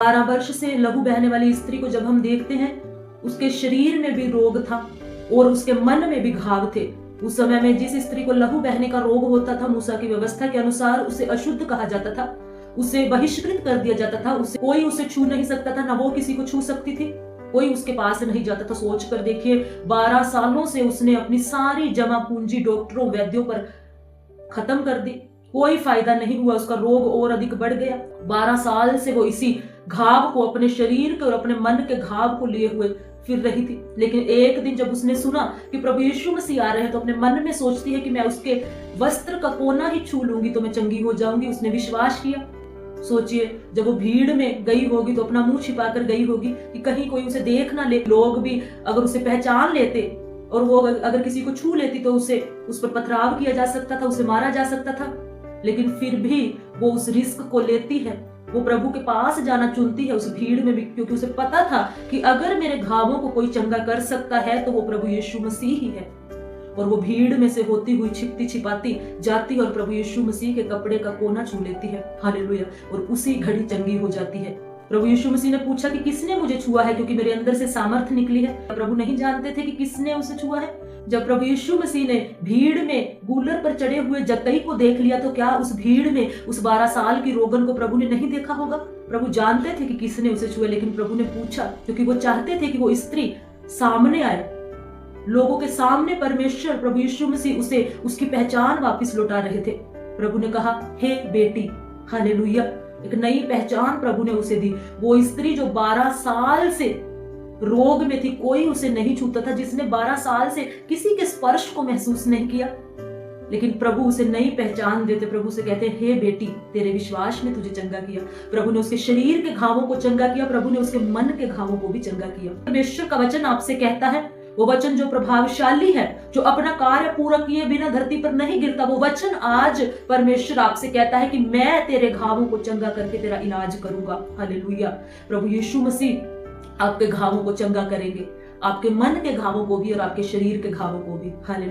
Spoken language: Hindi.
12 वर्ष से लहू बहने वाली स्त्री को जब हम देखते हैं, उसके शरीर में भी रोग था और उसके मन में भी घाव थे। उस समय में जिस स्त्री को लहू बहने का रोग होता था, मूसा की व्यवस्था के अनुसार उसे अशुद्ध कहा जाता था, उसे बहिष्कृत कर दिया जाता था, कोई उसे छू नहीं सकता था, ना वो किसी को छू सकती थी, कोई उसके पास नहीं जाता था। सोच कर देखिए, 12 सालों से उसने अपनी सारी जमा पूंजी डॉक्टरों वैद्यों पर खत्म कर दी, कोई फायदा नहीं हुआ, उसका रोग और अधिक बढ़ गया। 12 साल से वो इसी घाव को, अपने शरीर के और अपने मन के घाव को लिए हुए फिर रही थी। लेकिन एक दिन जब उसने सुना कि प्रभु यीशु मसीह आ रहे हैं, तो अपने मन में सोचती है कि मैं उसके वस्त्र का कोना ही छू लूंगी तो मैं चंगी हो जाऊंगी। उसने विश्वास किया। सोचिए, जब वो भीड़ में गई होगी तो अपना मुंह छिपाकर गई होगी कि कहीं कोई उसे देख ना ले। लोग भी अगर उसे पहचान लेते और वो अगर किसी को छू लेती तो उसे उस पर पथराव किया जा सकता था, उसे मारा जा सकता था। लेकिन फिर भी वो उस रिस्क को लेती है, वो प्रभु के पास जाना चुनती है उस भीड़ में भी, क्योंकि उसे पता था कि अगर मेरे घावों को कोई चंगा कर सकता है तो वो प्रभु यीशु मसीह ही है। और वो भीड़ में से होती हुई छिपती छिपाती जाती है और प्रभु यीशु मसीह के कपड़े का कोना छू लेती है। हालेलुया। और उसी घड़ी चंगी हो जाती है। प्रभु यीशु मसीह ने पूछा कि किसने मुझे छुआ है, क्योंकि मेरे अंदर से सामर्थ निकली है। प्रभु नहीं जानते थे कि किसने उसे छुआ है। जब प्रभु यीशु मसीह ने भीड़ में गूलर पर चढ़े हुए जक्कई को देख लिया, तो क्या उस भीड़ में उस 12 साल की रोगन को प्रभु ने नहीं देखा होगा? प्रभु जानते थे कि किसने उसे छुआ, लेकिन प्रभु ने पूछा क्योंकि वो चाहते थे कि वो स्त्री सामने आए, लोगों के सामने परमेश्वर प्रभु यीशु मसीह उसे उसकी पहचान वापस लौटा रहे थे। प्रभु ने कहा, हे बेटी। हालेलुया। एक नई पहचान प्रभु ने उसे दी। वो स्त्री जो 12 साल से रोग में थी, कोई उसे नहीं छूता था, जिसने 12 साल से किसी के स्पर्श को महसूस नहीं किया, लेकिन प्रभु उसे नई पहचान देते। प्रभु से कहते, हे बेटी, तेरे विश्वास ने तुझे चंगा किया। प्रभु ने उसके शरीर के घावों को चंगा किया, प्रभु ने उसके मन के घावों को भी चंगा किया। परमेश्वर का वचन आपसे कहता है, वो वचन जो प्रभावशाली है, जो अपना कार्य पूरा किए बिना धरती पर नहीं गिरता, वो वचन आज परमेश्वर आपसे कहता है कि मैं तेरे घावों को चंगा करके तेरा इलाज करूंगा। हालेलुया। प्रभु यीशु मसीह आपके घावों को चंगा करेंगे, आपके मन के घावों को भी और आपके शरीर के घावों को भी। हालेलुया।